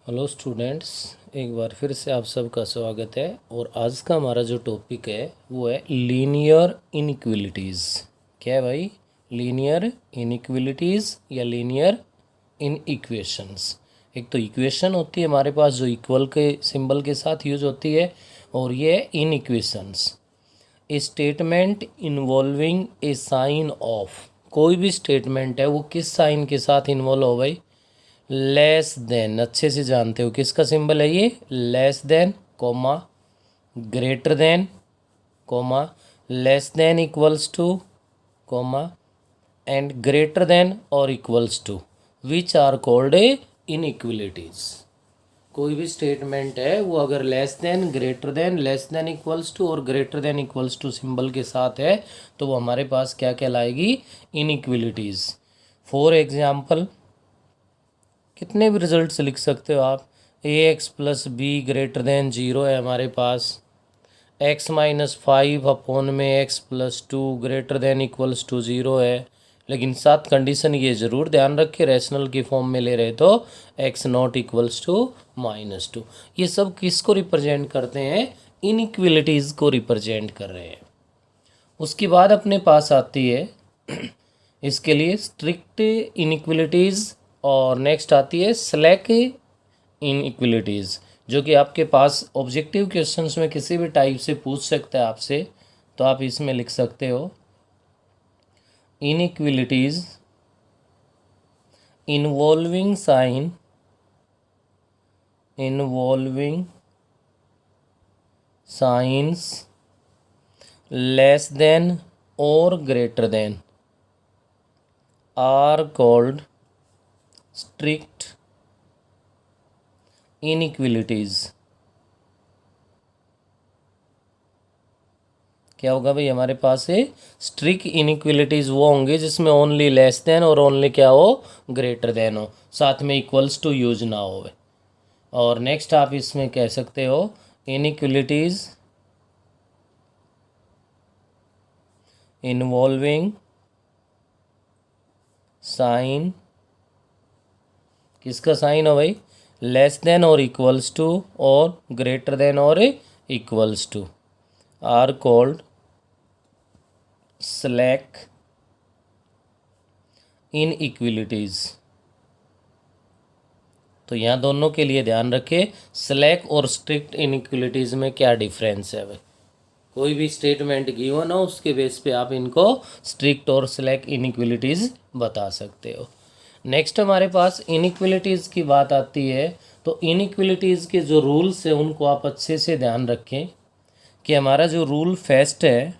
Hello students, एक बार फिर से आप सबका स्वागत है। और आज का हमारा जो टॉपिक है वो है लीनियर इनइक्वलिटीज़। क्या है भाई? लीनियर इनइक्वलिटीज़ या लीनियर इन इक्वेशंस। एक तो इक्वेशन होती है हमारे पास जो इक्वल के सिंबल के साथ यूज होती है, और ये है in equations. A statement involving a sign of. कोई भी स्टेटमेंट है वो किस साइन के साथ इन्वॉल्व हो भाई? Less than. अच्छे से जानते हो किसका सिंबल है ये? Less than, comma, greater than, comma, less than equals to, comma, and greater than और equals to, which are called a inequalities. कोई भी स्टेटमेंट है वो अगर less than, greater than, less than equals to और greater than equals to symbol के साथ है तो वो हमारे पास क्या कहलाएगी? इनइक्वलिटीज। फॉर एग्जाम्पल, कितने भी रिजल्ट से लिख सकते हो आप। A x plus b greater than zero है हमारे पास। एक्स माइनस फाइव अपॉन में x plus two greater than equals to zero है। लेकिन साथ कंडीशन ये ज़रूर ध्यान रखें, रैशनल की फॉर्म में ले रहे तो x not equals to minus two. ये सब किसको रिप्रेजेंट करते हैं? इनइक्वलिटीज़ को रिप्रेजेंट कर रहे हैं। उसके बाद अपने पास आती है इसके लिए स्ट्रिक्ट इनइक्वलिटीज़, और नेक्स्ट आती है स्लैक इनइक्वलिटीज़, जो कि आपके पास ऑब्जेक्टिव क्वेश्चंस में किसी भी टाइप से पूछ सकता है आपसे। तो आप इसमें लिख सकते हो inequalities involving sign, involving signs less than और greater than are called strict inequalities. क्या होगा भाई? हमारे पास है स्ट्रिक्ट इनइक्वलिटीज़ वो होंगे जिसमें ओनली लेस देन और ओनली क्या हो? ग्रेटर देन हो, साथ में इक्वल्स टू यूज ना हो। और नेक्स्ट आप इसमें कह सकते हो इनइक्वलिटीज़ इन्वॉल्विंग साइन, किसका साइन हो भाई? लेस देन और इक्वल्स टू और ग्रेटर देन और equals to are called slack inequalities. तो यहाँ दोनों के लिए ध्यान रखें स्लैक और स्ट्रिक्ट इनइक्वलिटीज़ में क्या डिफरेंस है भाई। कोई भी स्टेटमेंट गिवन हो उसके बेस पे आप इनको स्ट्रिक्ट और स्लैक इनइक्वलिटीज़ बता सकते हो। नेक्स्ट हमारे पास इनइक्वलिटीज़ की बात आती है, तो इनइक्वलिटीज़ के जो रूल्स हैं उनको आप अच्छे से ध्यान रखें कि हमारा जो रूल फर्स्ट है,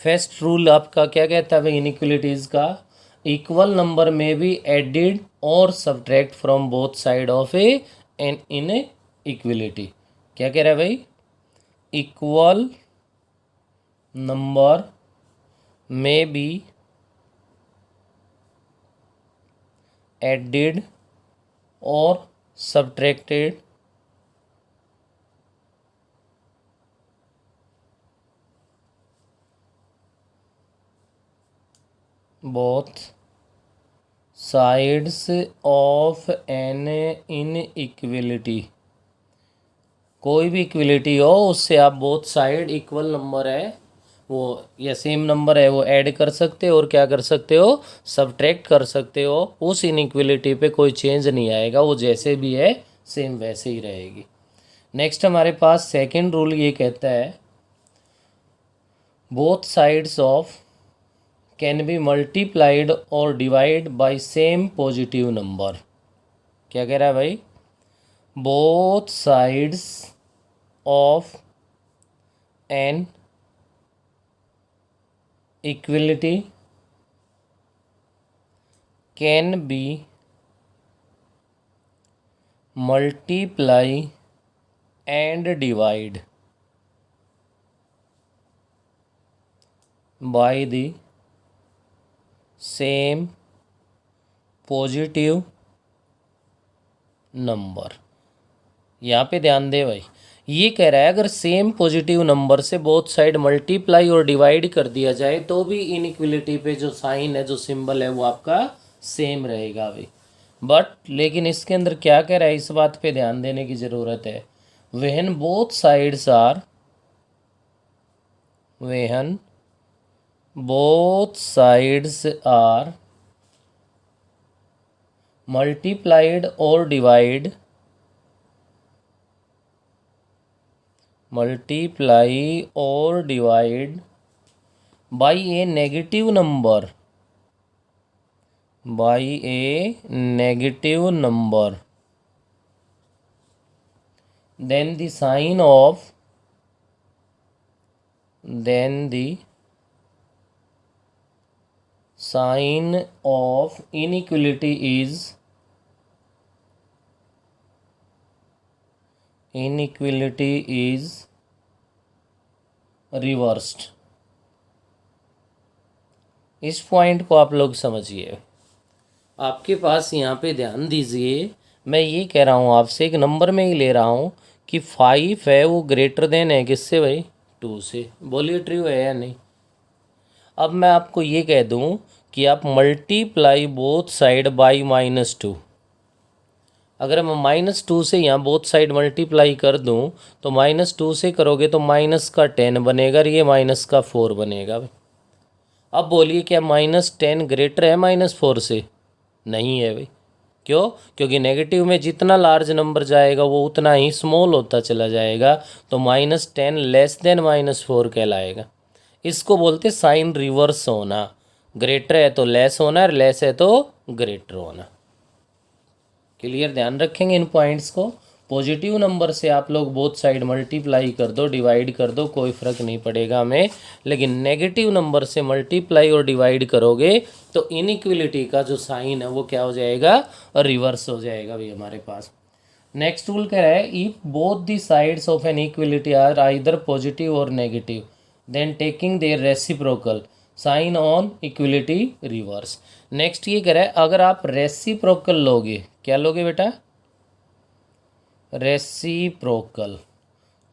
फर्स्ट रूल आपका क्या कहता है भाई इनइक्वलिटीज़ का? इक्वल नंबर में बी एडिड और subtract from both side of a an inequality. क्या कह रहा है भाई? इक्वल नंबर में बी एडिड और subtracted both sides of an inequality. कोई भी इक्वलिटी हो उससे आप बोथ साइड इक्वल नंबर है वो या सेम नंबर है वो ऐड कर सकते हो और क्या कर सकते हो? सब्ट्रैक्ट कर सकते हो। उस इनइक्वलिटी पे कोई चेंज नहीं आएगा, वो जैसे भी है सेम वैसे ही रहेगी। नेक्स्ट हमारे पास सेकंड रूल ये कहता है both sides of can be multiplied और divide by same positive number. क्या कह रहा है भाई? Both sides of an equality can be multiply and divide by the same positive number. यहाँ पे ध्यान दे भाई, ये कह रहा है अगर सेम पॉजिटिव नंबर से बोथ साइड मल्टीप्लाई और डिवाइड कर दिया जाए तो भी इनइक्वलिटी पे जो साइन है, जो सिंबल है वो आपका सेम रहेगा भाई। बट लेकिन इसके अंदर क्या कह रहा है, इस बात पे ध्यान देने की ज़रूरत है। When both sides are, when both sides are multiplied or divide, multiply or divide by a negative number, by a negative number, then the sign of, then the sign of inequality is, inequality is reversed। इस point को आप लोग समझिए। आपके पास यहाँ पे ध्यान दीजिए, मैं ये कह रहा हूँ आपसे, एक नंबर में ही ले रहा हूँ कि 5 है वो ग्रेटर देन है किससे भाई, 2 से। बोलिए ट्रू है या नहीं। अब मैं आपको ये कह दूँ कि आप मल्टीप्लाई बोथ साइड बाई -2। अगर मैं -2 से यहाँ बोथ साइड मल्टीप्लाई कर दूँ तो -2 से करोगे तो -10 बनेगा और ये -4 बनेगा। अब बोलिए क्या -10 ग्रेटर है -4 से? नहीं है भाई। क्यों? क्योंकि नेगेटिव में जितना लार्ज नंबर जाएगा वो उतना ही स्मॉल होता चला जाएगा, तो -10 लेस देन -4 कहलाएगा। इसको बोलते साइन रिवर्स होना। ग्रेटर है तो लेस होना और लेस है तो ग्रेटर होना। क्लियर? ध्यान रखेंगे इन पॉइंट्स को। पॉजिटिव नंबर से आप लोग बोथ साइड मल्टीप्लाई कर दो, डिवाइड कर दो, कोई फ़र्क नहीं पड़ेगा हमें। लेकिन नेगेटिव नंबर से मल्टीप्लाई और डिवाइड करोगे तो इनइक्वलिटी का जो साइन है वो क्या हो जाएगा, और रिवर्स हो जाएगा भाई हमारे पास। नेक्स्ट रूल कह रहा है, if both the sides of an equality are either positive और negative then taking their reciprocal sign on equality reverse. Next ये कह रहा है, अगर आप रेसिप्रोकल लोगे, क्या लोगे बेटा, रेसिप्रोकल,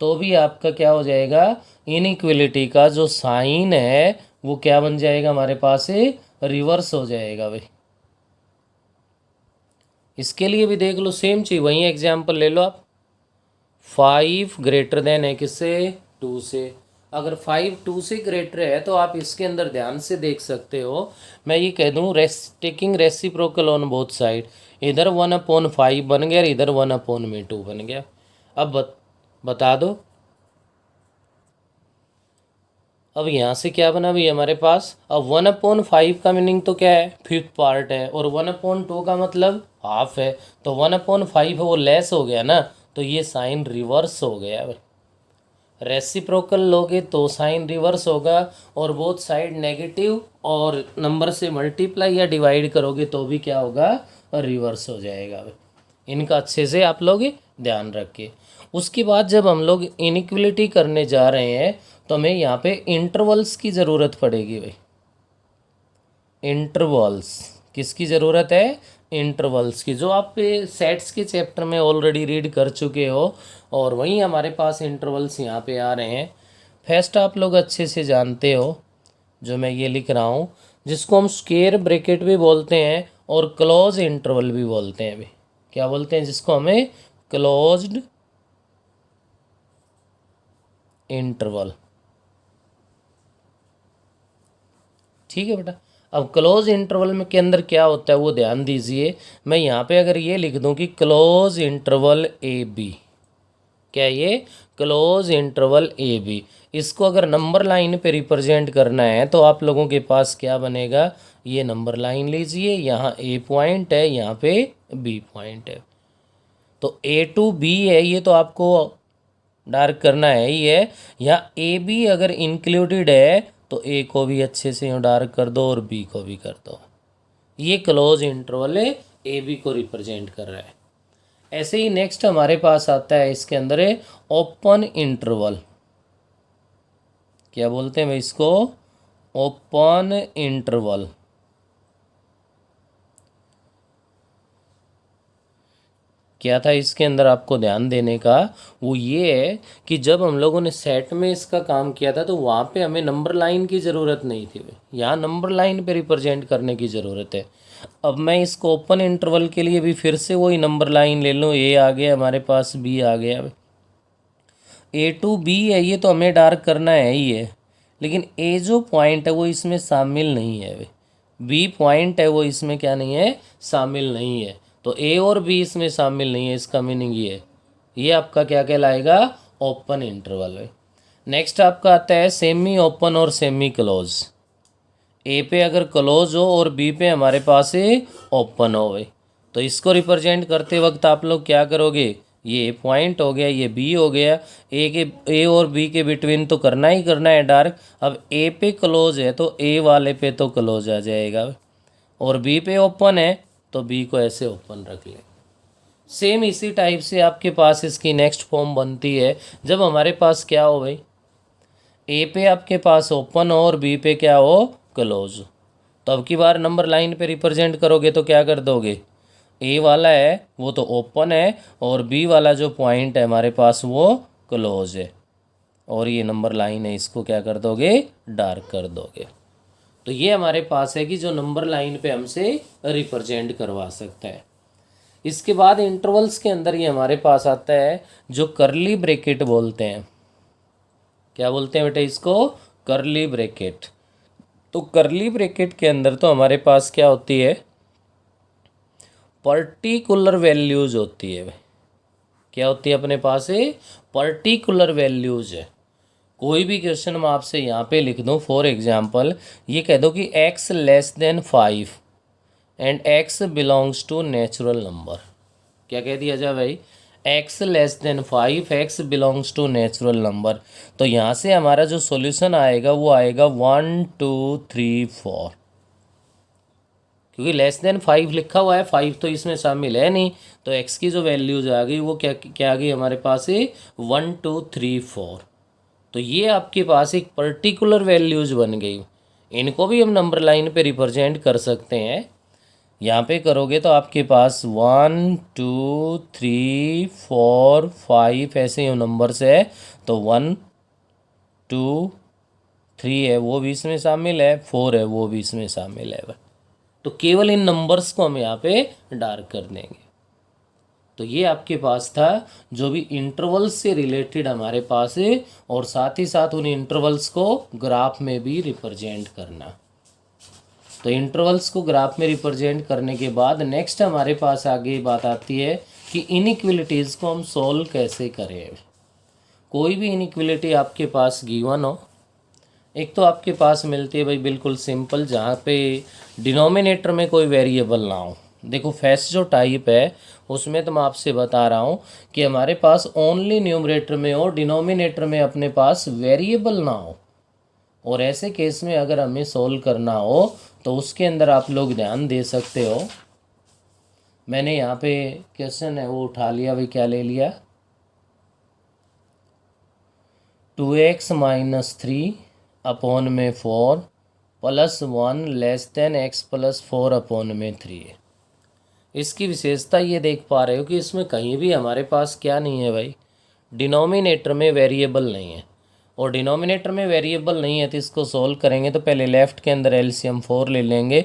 तो भी आपका क्या हो जाएगा, इनइक्वलिटी का जो साइन है वो क्या बन जाएगा हमारे पास, रिवर्स हो जाएगा भाई। इसके लिए भी देख लो सेम चीज़, वही एग्जाम्पल ले लो आप। 5 ग्रेटर देन है किससे, 2 से। अगर 5 2 से ग्रेटर है तो आप इसके अंदर ध्यान से देख सकते हो, मैं ये कह दूँ taking reciprocal on both side, इधर 1/5 बन गया और इधर 1/2 बन गया। अब बता दो, अब यहाँ से क्या बना भी हमारे पास, अब 1/5 का मीनिंग तो क्या है, 5th पार्ट है, और 1/2 का मतलब हाफ है, तो 1/5 है वो लेस हो गया ना, तो ये साइन रिवर्स हो गया। रेसिप्रोकल लोगे तो साइन रिवर्स होगा, और बोथ साइड नेगेटिव और नंबर से मल्टीप्लाई या डिवाइड करोगे तो भी क्या होगा, रिवर्स हो जाएगा। इनका अच्छे से आप लोग ध्यान रखिए। उसके बाद जब हम लोग इनइक्वलिटी करने जा रहे हैं तो हमें यहाँ पे इंटरवल्स की ज़रूरत पड़ेगी भाई। इंटरवल्स किसकी ज़रूरत है, इंटरवल्स की, जो आप सेट्स के चैप्टर में ऑलरेडी रीड कर चुके हो, और वहीं हमारे पास इंटरवल्स यहाँ पे आ रहे हैं। फर्स्ट आप लोग अच्छे से जानते हो जो मैं ये लिख रहा हूँ, जिसको हम स्क्वायर ब्रैकेट भी बोलते हैं और क्लोज इंटरवल भी बोलते हैं भाई। क्या बोलते हैं जिसको हमें, क्लोज्ड इंटरवल। ठीक है बेटा। अब क्लोज इंटरवल में के अंदर क्या होता है वो ध्यान दीजिए। मैं यहाँ पे अगर ये लिख दूँ कि क्लोज इंटरवल ए बी, क्या ये क्लोज इंटरवल ए बी, इसको अगर नंबर लाइन पे रिप्रेजेंट करना है तो आप लोगों के पास क्या बनेगा, ये नंबर लाइन लीजिए, यहाँ ए पॉइंट है, यहाँ पे बी पॉइंट है, तो ए टू बी है, ये तो आपको डार्क करना है ही है। यहाँ ए बी अगर इंक्लूडेड है तो ए को भी अच्छे से यूँ डार्क कर दो और बी को भी कर दो। ये क्लोज इंटरवल है, ए बी को रिप्रेजेंट कर रहा है। ऐसे ही नेक्स्ट हमारे पास आता है इसके अंदर है ओपन इंटरवल। क्या बोलते हैं भाई इसको, ओपन इंटरवल। क्या था इसके अंदर आपको ध्यान देने का, वो ये है कि जब हम लोगों ने सेट में इसका काम किया था तो वहाँ पे हमें नंबर लाइन की ज़रूरत नहीं थी, यहाँ नंबर लाइन पे रिप्रेजेंट करने की ज़रूरत है। अब मैं इसको ओपन इंटरवल के लिए भी फिर से वही नंबर लाइन ले लूँ, ए आ गया हमारे पास, बी आ गया, ए टू बी है, ये तो हमें डार्क करना है ही है, लेकिन ए जो पॉइंट है वो इसमें शामिल नहीं है, बी पॉइंट है वो इसमें क्या नहीं है, शामिल नहीं है, तो ए और बी इसमें शामिल नहीं है। इसका मीनिंग ये है, ये आपका क्या कहलाएगा, ओपन इंटरवल है। नेक्स्ट आपका आता है सेमी ओपन और सेमी क्लोज। ए पे अगर क्लोज हो और बी पे हमारे पास ओपन हो गए, तो इसको रिप्रेजेंट करते वक्त आप लोग क्या करोगे, ये पॉइंट हो गया, ये बी हो गया, ए और बी के बिटवीन तो करना ही करना है डार्क। अब ए पे क्लोज है तो ए वाले पे तो क्लोज आ जाएगा, और बी पे ओपन है तो बी को ऐसे ओपन रख ले। सेम इसी टाइप से आपके पास इसकी नेक्स्ट फॉर्म बनती है जब हमारे पास क्या हो भाई, ए पे आपके पास ओपन हो और बी पे क्या हो, क्लोज। तो अब की बार नंबर लाइन पे रिप्रेजेंट करोगे तो क्या कर दोगे, ए वाला है वो तो ओपन है और बी वाला जो पॉइंट है हमारे पास वो क्लोज है, और ये नंबर लाइन है इसको क्या कर दोगे, डार्क कर दोगे। तो ये हमारे पास है कि जो नंबर लाइन पे हमसे रिप्रेजेंट करवा सकता है। इसके बाद इंटरवल्स के अंदर ये हमारे पास आता है जो करली ब्रैकेट बोलते हैं। क्या बोलते हैं बेटा इसको, करली ब्रैकेट। तो करली ब्रैकेट के अंदर तो हमारे पास क्या होती है, पर्टिकुलर वैल्यूज होती है। क्या होती है अपने पास, पर्टिकुलर वैल्यूज है। कोई भी क्वेश्चन मैं आपसे यहाँ पे लिख दूँ, फॉर एग्जांपल ये कह दो कि x less than 5 and x belongs to natural number. क्या कह दिया जाए भाई, x less than 5, x belongs to natural number. तो यहाँ से हमारा जो सॉल्यूशन आएगा वो आएगा 1 2 3 4, क्योंकि लेस देन 5 लिखा हुआ है, 5 तो इसमें शामिल है नहीं, तो x की जो वैल्यूज आ गई वो क्या आ गई हमारे पास, 1 2 3 4। तो ये आपके पास एक पर्टिकुलर वैल्यूज बन गई। इनको भी हम नंबर लाइन पे रिप्रेजेंट कर सकते हैं। यहाँ पे करोगे तो आपके पास 1 2 3 4 5 ऐसे ही नंबर्स है, तो 1 2 3 है वो भी इसमें शामिल है, 4 है वो भी इसमें शामिल है। तो केवल इन नंबर्स को हम यहाँ पे डार्क कर देंगे। तो ये आपके पास था जो भी इंटरवल्स से रिलेटेड हमारे पास है, और साथ ही साथ उन इंटरवल्स को ग्राफ में भी रिप्रेजेंट करना। तो इंटरवल्स को ग्राफ में रिप्रेजेंट करने के बाद नेक्स्ट हमारे पास आगे बात आती है कि इनइक्वलिटीज़ को हम सोल्व कैसे करें। कोई भी इनइक्वलिटी आपके पास गिवन हो, एक तो आपके पास मिलती है भाई बिल्कुल सिंपल, जहाँ पे डिनोमिनेटर में कोई वेरिएबल ना हो। देखो फर्स्ट जो टाइप है उसमें तो मैं आपसे बता रहा हूँ कि हमारे पास ओनली न्यूमरेटर में हो, डिनोमिनेटर में अपने पास वेरिएबल ना हो। और ऐसे केस में अगर हमें सोल्व करना हो तो उसके अंदर आप लोग ध्यान दे सकते हो। मैंने यहाँ पे क्वेश्चन है वो उठा लिया भाई, क्या ले लिया, 2x माइनस 3 अपॉन में 4 plus 1 less than x plus 4 upon में 3 है। इसकी विशेषता ये देख पा रहे हो कि इसमें कहीं भी हमारे पास क्या नहीं है भाई, डिनोमिनेटर में वेरिएबल नहीं है। और डिनोमिनेटर में वेरिएबल नहीं है तो इसको सोल्व करेंगे तो पहले लेफ़्ट के अंदर एलसीएम 4 ले लेंगे।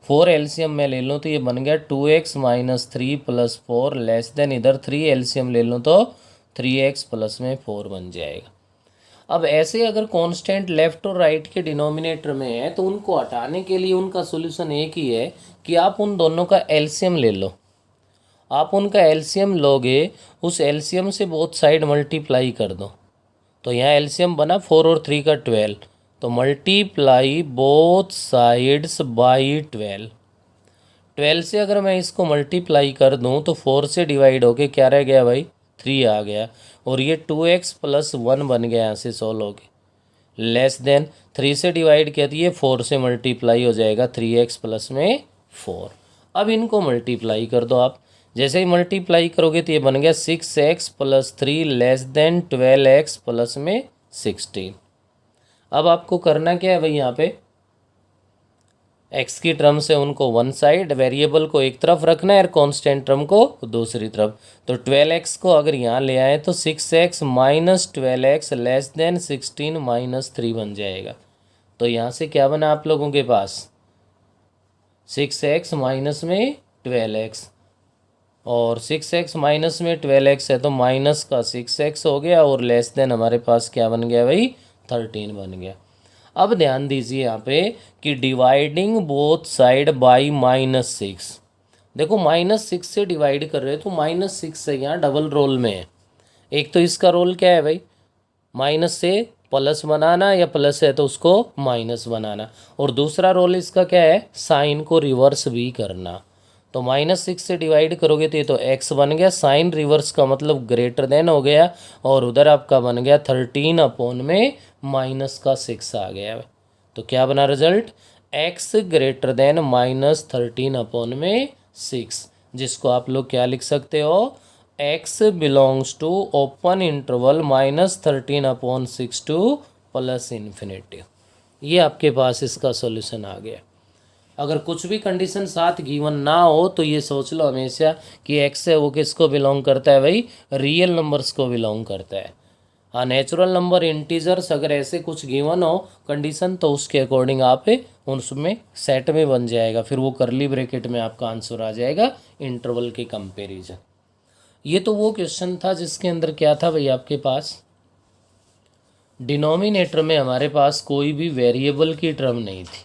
4 एलसीएम में ले लूँ तो ये बन गया 2x minus 3 plus 4 less than इधर 3 एलसीएम ले लूँ तो 3x प्लस में 4 बन जाएगा। अब ऐसे अगर कांस्टेंट लेफ़्ट और राइट के डिनोमिनेटर में है तो उनको हटाने के लिए उनका सॉल्यूशन एक ही है कि आप उन दोनों का एलसीएम ले लो। आप उनका एलसीएम लोगे, उस एलसीएम से बोथ साइड मल्टीप्लाई कर दो। तो यहाँ एलसीएम बना 4 और 3 का 12, तो मल्टीप्लाई बोथ साइड्स बाई 12। 12 से अगर मैं इसको मल्टीप्लाई कर दूँ तो 4 से डिवाइड होके क्या रह गया भाई, 3 आ गया। और ये 2x प्लस 1 बन गया, यहाँ से सोल्व हो गया। लेस देन 3 से डिवाइड किया तो ये 4 से मल्टीप्लाई हो जाएगा 3x प्लस में 4। अब इनको मल्टीप्लाई कर दो आप। जैसे ही मल्टीप्लाई करोगे तो ये बन गया 6x plus 3 less than 12x plus में 16। अब आपको करना क्या है भाई, यहाँ पे एक्स की टर्म से उनको वन साइड, वेरिएबल को एक तरफ रखना है और कांस्टेंट टर्म को दूसरी तरफ। तो 12x को अगर यहाँ ले आए तो 6x minus 12x less than 16 minus 3 बन जाएगा। तो यहाँ से क्या बना आप लोगों के पास 6x माइनस में 12x, और 6x माइनस में 12x है तो माइनस का 6x हो गया, और लेस देन हमारे पास क्या बन गया भाई 13 बन गया। अब ध्यान दीजिए यहाँ पे कि डिवाइडिंग बोथ साइड बाई -6। देखो -6 से डिवाइड कर रहे हो तो -6 से यहाँ डबल रोल में है। एक तो इसका रोल क्या है भाई, माइनस से प्लस बनाना, या प्लस है तो उसको माइनस बनाना, और दूसरा रोल इसका क्या है, साइन को रिवर्स भी करना। तो -6 से डिवाइड करोगे तो ये तो x बन गया, साइन रिवर्स का मतलब ग्रेटर देन हो गया, और उधर आपका बन गया 13 अपॉन में माइनस का 6 आ गया। तो क्या बना result, x greater than -13 upon में 6, जिसको आप लोग क्या लिख सकते हो, x belongs to open interval -13 upon 6 to plus infinity. ये आपके पास इसका सॉल्यूशन आ गया। अगर कुछ भी कंडीशन साथ गिवन ना हो तो ये सोच लो हमेशा कि x है वो किसको बिलोंग करता है भाई, रियल नंबर्स को बिलोंग करता है। हाँ, नेचुरल नंबर, इंटीजर्स, अगर ऐसे कुछ गिवन हो कंडीशन तो उसके अकॉर्डिंग आप उसमें सेट में बन जाएगा, फिर वो करली ब्रैकेट में आपका आंसर आ जाएगा इंटरवल के कंपैरिजन। ये तो वो क्वेश्चन था जिसके अंदर क्या था भाई, आपके पास डिनोमिनेटर में हमारे पास कोई भी वेरिएबल की टर्म नहीं थी।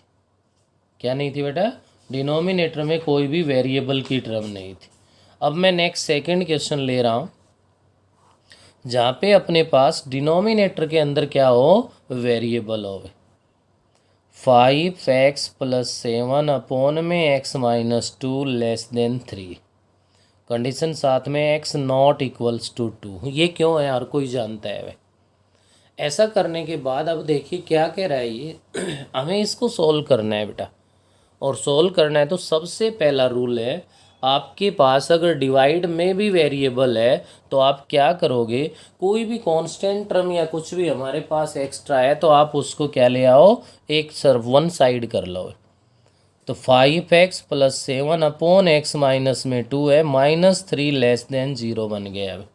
क्या नहीं थी बेटा, डिनोमिनेटर में कोई भी वेरिएबल की टर्म नहीं थी। अब मैं नेक्स्ट सेकंड क्वेश्चन ले रहा हूँ जहाँ पे अपने पास डिनोमिनेटर के अंदर क्या हो, वेरिएबल हो। 5x + 7 अपॉन में x - 2 लेस देन 3, कंडीशन साथ में x नॉट इक्वल्स टू 2। ये क्यों है हर कोई जानता है भाई। ऐसा करने के बाद अब देखिए क्या कह रहा है ये हमें इसको सोल्व करना है बेटा, और सोल्व करना है तो सबसे पहला रूल है, आपके पास अगर डिवाइड में भी वेरिएबल है तो आप क्या करोगे, कोई भी कांस्टेंट टर्म या कुछ भी हमारे पास एक्स्ट्रा है तो आप उसको क्या ले आओ, एक सर्व वन साइड कर लो। तो 5x + 7 अपॉन x माइनस में 2 है, -3 लेस देन 0 बन गया। अब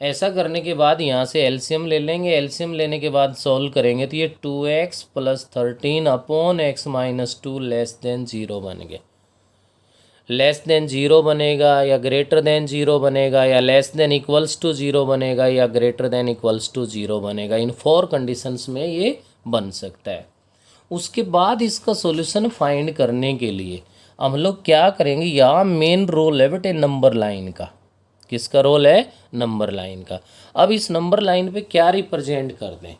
ऐसा करने के बाद यहाँ से एलसीएम ले लेंगे, एलसीएम लेने के बाद सॉल्व करेंगे तो ये 2x + 13 upon x - 2 less than 0 बन गया। लेस देन 0 बनेगा या ग्रेटर देन 0 बनेगा, या लेस देन इक्वल्स टू 0 बनेगा, या ग्रेटर देन इक्वल्स टू 0 बनेगा। इन 4 कंडीशंस में ये बन सकता है। उसके बाद इसका सॉल्यूशन फाइंड करने के लिए हम लोग क्या करेंगे, यहाँ मेन रोल है बेटे नंबर लाइन का। किसका रोल है, नंबर लाइन का। अब इस नंबर लाइन पे क्या रिप्रेजेंट कर दें,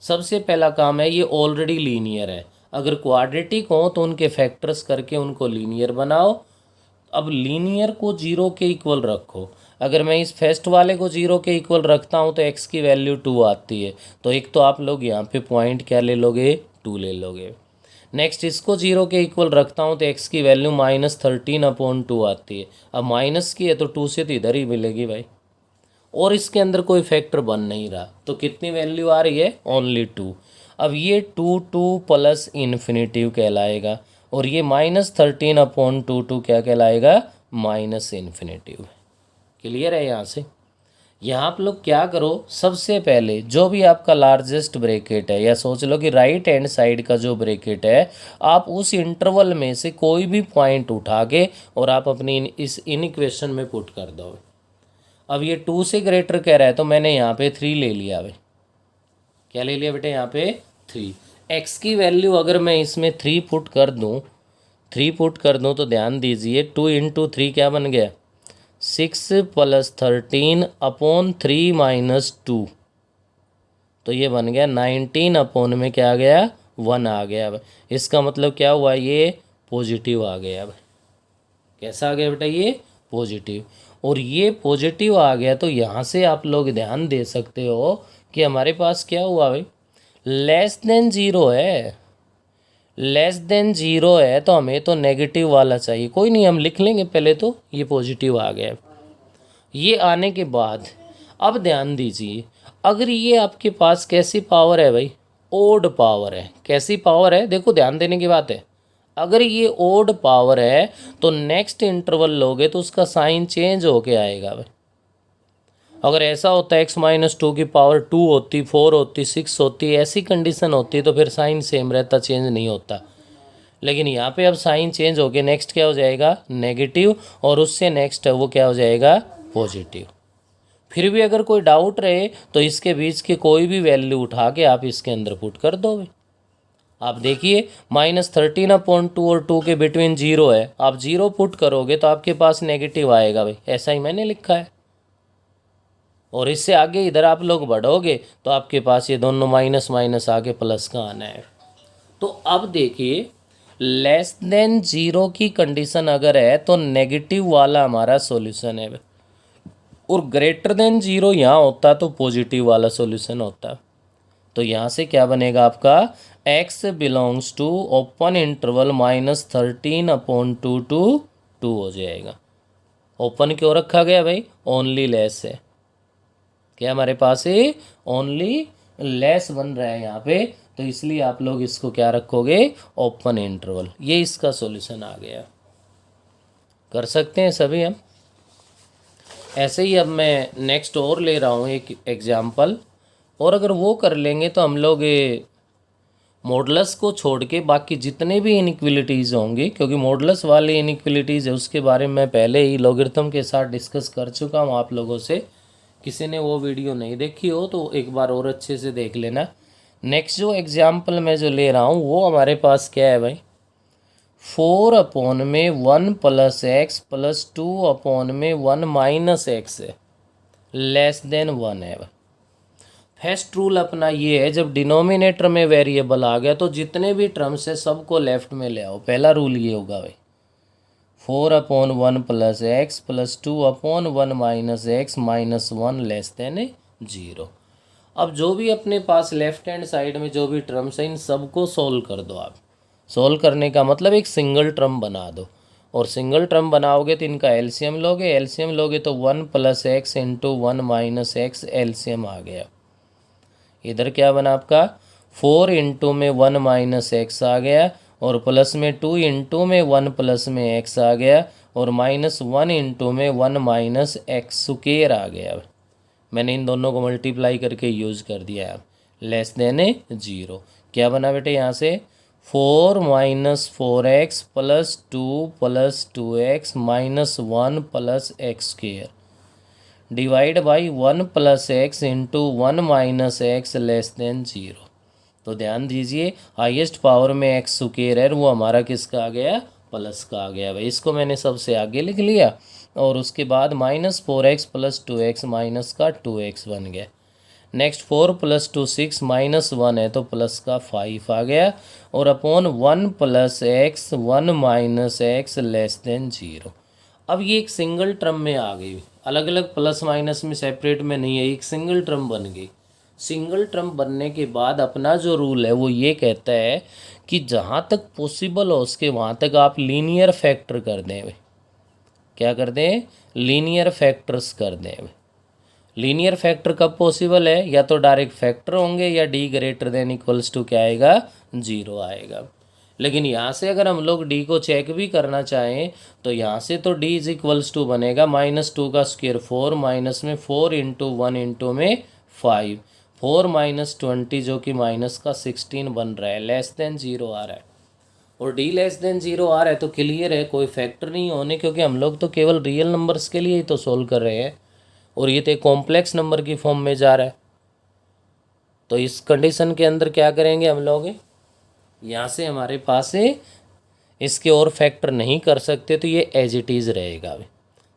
सबसे पहला काम है ये ऑलरेडी लीनियर है, अगर क्वाड्रेटिक हो तो उनके फैक्टर्स करके उनको लीनियर बनाओ। अब लीनियर को 0 के इक्वल रखो, अगर मैं इस फर्स्ट वाले को 0 के इक्वल रखता हूँ तो x की वैल्यू 2 आती है, तो एक तो आप लोग यहाँ पे पॉइंट क्या ले लोगे, 2 ले लोगे। नेक्स्ट इसको 0 के इक्वल रखता हूँ तो x की वैल्यू -13 अपॉन 2 आती है। अब माइनस की है तो 2 से तो इधर ही मिलेगी भाई, और इसके अंदर कोई फैक्टर बन नहीं रहा, तो कितनी वैल्यू आ रही है, ओनली 2। अब ये 2 प्लस इन्फिनिटिव कहलाएगा, और ये -13 अपॉन 2 क्या कहलाएगा, माइनस इन्फिनिटिव। क्लियर है यहाँ से। यहाँ आप लोग क्या करो, सबसे पहले जो भी आपका लार्जेस्ट ब्रैकेट है, या सोच लो कि राइट हैंड साइड का जो ब्रैकेट है, आप उस इंटरवल में से कोई भी पॉइंट उठा के और आप अपनी इस इक्वेशन में पुट कर दो। अब ये 2 से ग्रेटर कह रहा है तो मैंने यहाँ पे 3 ले लिया भाई। क्या ले लिया बेटे, यहाँ पे 3। x की वैल्यू अगर मैं इसमें 3 पुट कर दूँ, 3 पुट कर दूँ तो ध्यान दीजिए 2 × 3 क्या बन गया, 6 + 13 अपॉन 3 - 2, तो ये बन गया 19 अपॉन में क्या आ गया, 1 आ गया। अब इसका मतलब क्या हुआ, ये पॉजिटिव आ गया। अब कैसा आ गया बेटा, ये पॉजिटिव। और ये पॉजिटिव आ गया तो यहाँ से आप लोग ध्यान दे सकते हो कि हमारे पास क्या हुआ भाई, लेस देन 0 है। लेस देन 0 है तो हमें तो नेगेटिव वाला चाहिए, कोई नहीं हम लिख लेंगे पहले, तो ये पॉजिटिव आ गया। ये आने के बाद अब ध्यान दीजिए, अगर ये आपके पास कैसी पावर है भाई, ओड पावर है। कैसी पावर है, देखो ध्यान देने की बात है। अगर ये ओड पावर है तो नेक्स्ट इंटरवल लोगे तो उसका साइन चेंज होके आएगा भाई। अगर ऐसा होता है x-2 की पावर 2 होती, 4 होती, 6 होती, ऐसी कंडीशन होती तो फिर साइन सेम रहता, चेंज नहीं होता। लेकिन यहाँ पे अब साइन चेंज हो गया, नेक्स्ट क्या हो जाएगा नेगेटिव, और उससे नेक्स्ट है वो क्या हो जाएगा पॉजिटिव। फिर भी अगर कोई डाउट रहे तो इसके बीच की कोई भी वैल्यू उठा के आप इसके अंदर पुट कर दो भाई। आप देखिए -13/2 और 2 के बिटवीन 0 है, आप 0 पुट करोगे तो आपके पास नेगेटिव आएगा भाई, ऐसा ही मैंने लिखा है। और इससे आगे इधर आप लोग बढ़ोगे तो आपके पास ये दोनों माइनस माइनस आगे प्लस का आना है। तो अब देखिए लेस देन 0 की कंडीशन अगर है तो नेगेटिव वाला हमारा सॉल्यूशन है, और ग्रेटर देन 0 यहाँ होता तो पॉजिटिव वाला सॉल्यूशन होता। तो यहाँ से क्या बनेगा आपका x belongs to open interval -13/2 to 2 हो जाएगा। ओपन क्यों रखा गया भाई, ओनली लेस है, क्या हमारे पास है ओनली लेस बन रहा है यहाँ पे, तो इसलिए आप लोग इसको क्या रखोगे ओपन इंटरवल। ये इसका सॉल्यूशन आ गया। कर सकते हैं सभी हम। ऐसे ही अब मैं नेक्स्ट और ले रहा हूँ एक एग्जाम्पल, और अगर वो कर लेंगे तो हम लोग मॉडुलस को छोड़ के बाकी जितने भी इनइक्वलिटीज़ होंगी, क्योंकि मॉडुलस वाली इनइक्वलिटीज़ है उसके बारे में मैं पहले ही लॉगरिथम के साथ डिस्कस कर चुका हूँ आप लोगों से। किसी ने वो वीडियो नहीं देखी हो तो एक बार और अच्छे से देख लेना। नेक्स्ट जो एग्जाम्पल मैं जो ले रहा हूँ वो हमारे पास क्या है भाई, 4/1 + x + 2/1 - x है, लेस देन 1 है भाई। फर्स्ट रूल अपना ये है, जब डिनोमिनेटर में वेरिएबल आ गया तो जितने भी टर्म्स है सबको लेफ्ट में ले आओ। पहला रूल ये होगा भाई, 4/1 + x + 2/1 - x -1 लेस देन 0। अब जो भी अपने पास लेफ्ट हैंड साइड में जो भी टर्म्स हैं इन सबको सोल्व कर दो आप। सोल्व करने का मतलब एक सिंगल टर्म बना दो, और सिंगल टर्म बनाओगे तो इनका एलसीएम लोगे, एलसीएम लोगे तो 1 + x × 1 - x एलसीएम आ गया। इधर क्या बना आपका 4 × में 1 - x आ गया, और प्लस में 2 × में 1 प्लस में x आ गया, और -1 × में 1 - x² आ गया। मैंने इन दोनों को मल्टीप्लाई करके यूज़ कर दिया है। लेस देन 0 क्या बना बेटे यहाँ से 4 - 4x + 2 + 2x -1 + x² divide by 1 + x × 1 - x less then 0। तो ध्यान दीजिए हाईएस्ट पावर में x² है, वो हमारा किसका आ गया प्लस का आ गया भाई। इसको मैंने सबसे आगे लिख लिया, और उसके बाद -4x + 2x माइनस का 2x बन गया। नेक्स्ट 4 + 2 6 -1 है तो प्लस का 5 आ गया, और upon 1 + x 1 - x less then 0। अब ये एक सिंगल टर्म में आ गई, अलग अलग प्लस माइनस में सेपरेट में नहीं है, एक सिंगल टर्म बन गई। सिंगल टर्म बनने के बाद अपना जो रूल है वो ये कहता है कि जहाँ तक पॉसिबल हो उसके वहाँ तक आप लीनियर फैक्टर कर दें। क्या कर दें लीनियर फैक्टर्स कर दें। लीनियर फैक्टर कब पॉसिबल है, या तो डायरेक्ट फैक्टर होंगे या d > क्या आएगा 0 आएगा। लेकिन यहाँ से अगर हम लोग d को चेक भी करना चाहें तो यहाँ से तो d = बनेगा -2 का स्क्वायर 4 माइनस में 4 × 1 × में 5 4 - 20 जो कि माइनस का 16 बन रहा है, लेस देन 0 आ रहा है। और d लेस देन 0 आ रहा है तो क्लियर है कोई फैक्टर नहीं होने, क्योंकि हम लोग तो केवल रियल नंबर्स के लिए ही तो सोल्व कर रहे हैं, और ये तो कॉम्प्लेक्स नंबर की फॉर्म में जा रहा है। तो इस कंडीशन के अंदर क्या करेंगे हम लोग, यहाँ से हमारे पास है इसके और फैक्टर नहीं कर सकते तो ये एज इट इज़ रहेगा।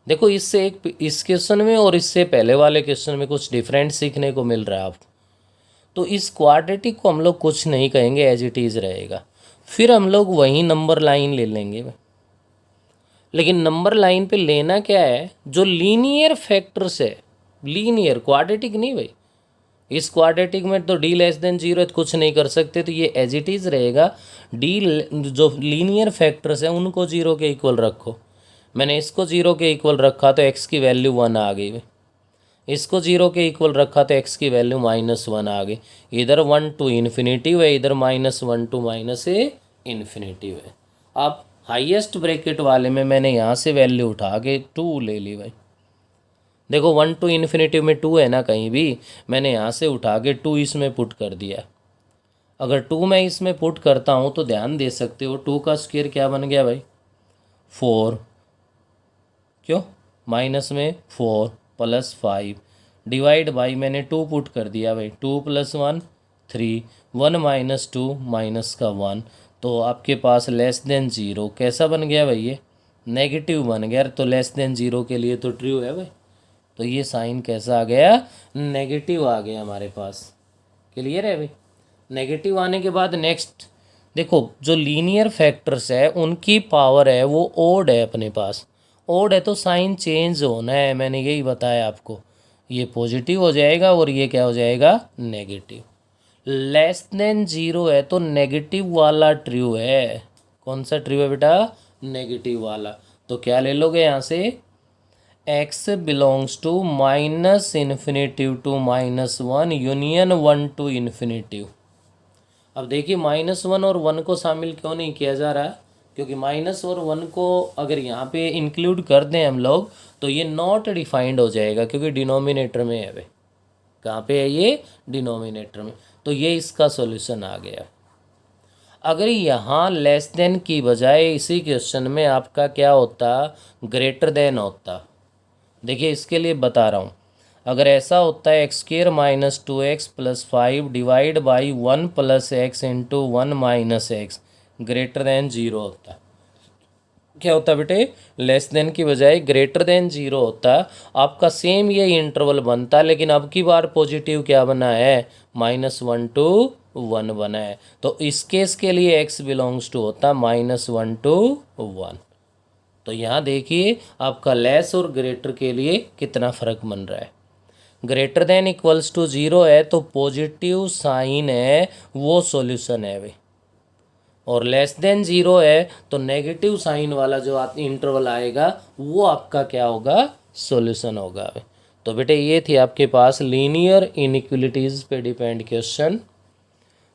देखो इससे एक इस क्वेश्चन में और इससे पहले वाले क्वेश्चन में कुछ डिफरेंट सीखने को मिल रहा है आपको। तो इस क्वाड्रेटिक को हम लोग कुछ नहीं कहेंगे, एज इट इज़ रहेगा। फिर हम लोग वही नंबर लाइन ले लेंगे, लेकिन नंबर लाइन पे लेना क्या है जो लीनियर फैक्टर्स है, लीनियर क्वाड्रेटिक नहीं भाई। इस क्वाड्रेटिक में तो d लेस देन 0 है तो कुछ नहीं कर सकते, तो ये एज इट इज़ रहेगा। d जो लीनियर फैक्टर्स हैं उनको 0 के इक्वल रखो। मैंने इसको 0 के इक्वल रखा तो x की वैल्यू 1 आ गई, इसको 0 के इक्वल रखा तो x की वैल्यू -1 आ गई। इधर 1 to ∞ है, इधर -1 to -∞ है। अब हाईएस्ट ब्रैकेट वाले में मैंने यहाँ से वैल्यू उठा के 2 ले ली भाई। देखो 1 to इन्फिनेटिव में 2 है ना, कहीं भी मैंने यहाँ से उठा के 2 इसमें पुट कर दिया। अगर 2 मैं इसमें पुट करता हूँ तो ध्यान दे सकते हो 2 का स्क्वायर क्या बन गया भाई 4, क्यों माइनस में 4 प्लस 5 डिवाइड बाई मैंने 2 पुट कर दिया भाई 2 + 1 3 1 - 2 माइनस का 1, तो आपके पास लेस देन 0 कैसा बन गया भाई ये नेगेटिव बन गया। तो लेस देन 0 के लिए तो ट्रू है भाई, तो ये साइन कैसा आ गया नेगेटिव आ गया हमारे पास। क्लियर है भाई। नेगेटिव आने के बाद नेक्स्ट देखो जो लीनियर फैक्टर्स है उनकी पावर है वो ओड है अपने पास। ओड है तो साइन चेंज होना है, मैंने यही बताया आपको। ये पॉजिटिव हो जाएगा और ये क्या हो जाएगा नेगेटिव। लेस देन 0 है तो नेगेटिव वाला ट्रू है। कौन सा ट्रू है बेटा नेगेटिव वाला। तो क्या ले लोगे यहाँ से x belongs to -infinity to -1 union 1 to infinity. अब देखिए -1 और 1 को शामिल क्यों नहीं किया जा रहा, क्योंकि माइनस और 1 को अगर यहाँ पे इंक्लूड कर दें हम लोग तो ये नॉट डिफाइंड हो जाएगा, क्योंकि डिनोमिनेटर में है भाई। कहाँ पे है ये डिनोमिनेटर में। तो ये इसका सॉल्यूशन आ गया। अगर यहाँ लेस देन की बजाय इसी क्वेश्चन में आपका क्या होता ग्रेटर देन होता। देखिए इसके लिए बता रहा हूँ, अगर ऐसा होता है x² - 2x + 5 divide by 1 + x into 1 - x greater than 0 होता। क्या होता बेटे लेस देन की बजाय ग्रेटर देन 0 होता। आपका सेम ये इंटरवल बनता, लेकिन अब की बार पॉजिटिव क्या बना है -1 to 1 बना है। तो इस केस के लिए x बिलोंग्स टू होता -1 to 1। तो यहाँ देखिए आपका लेस और ग्रेटर के लिए कितना फ़र्क बन रहा है। ग्रेटर देन इक्वल्स टू 0 है तो पॉजिटिव साइन है वो सॉल्यूशन है भाई, और लेस देन 0 है तो नेगेटिव साइन वाला जो इंटरवल आएगा वो आपका क्या होगा सॉल्यूशन होगा भाई। तो बेटे ये थी आपके पास लीनियर इनइक्वलिटीज़ पे डिपेंड क्वेश्चन,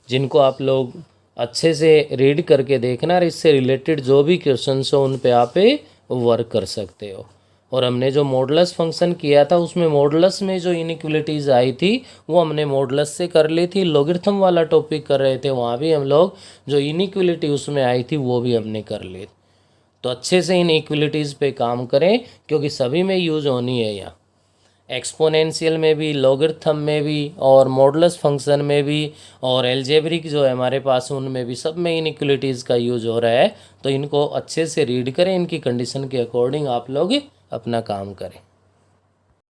जिनको आप लोग अच्छे से रीड करके देखना और इससे रिलेटेड जो भी क्वेश्चन हो उन पे आप वर्क कर सकते हो। और हमने जो मॉडुलस फंक्शन किया था उसमें मॉडुलस में जो इनइक्वलिटीज़ आई थी वो हमने मॉडुलस से कर ली थी। लॉगरिथम वाला टॉपिक कर रहे थे, वहाँ भी हम लोग जो इनइक्वलिटी उसमें आई थी वो भी हमने कर ली। तो अच्छे से इनइक्वलिटीज़ पे काम करें, क्योंकि सभी में यूज़ होनी है यहाँ, एक्सपोनेंशियल में भी, लॉगरिथम में भी, और मॉडुलस फंक्शन में भी, और एल्जेब्रिक जो है हमारे पास उनमें भी, सब में इनइक्वलिटीज़ का यूज हो रहा है। तो इनको अच्छे से रीड करें, इनकी कंडीशन के अकॉर्डिंग आप लोग अपना काम करें।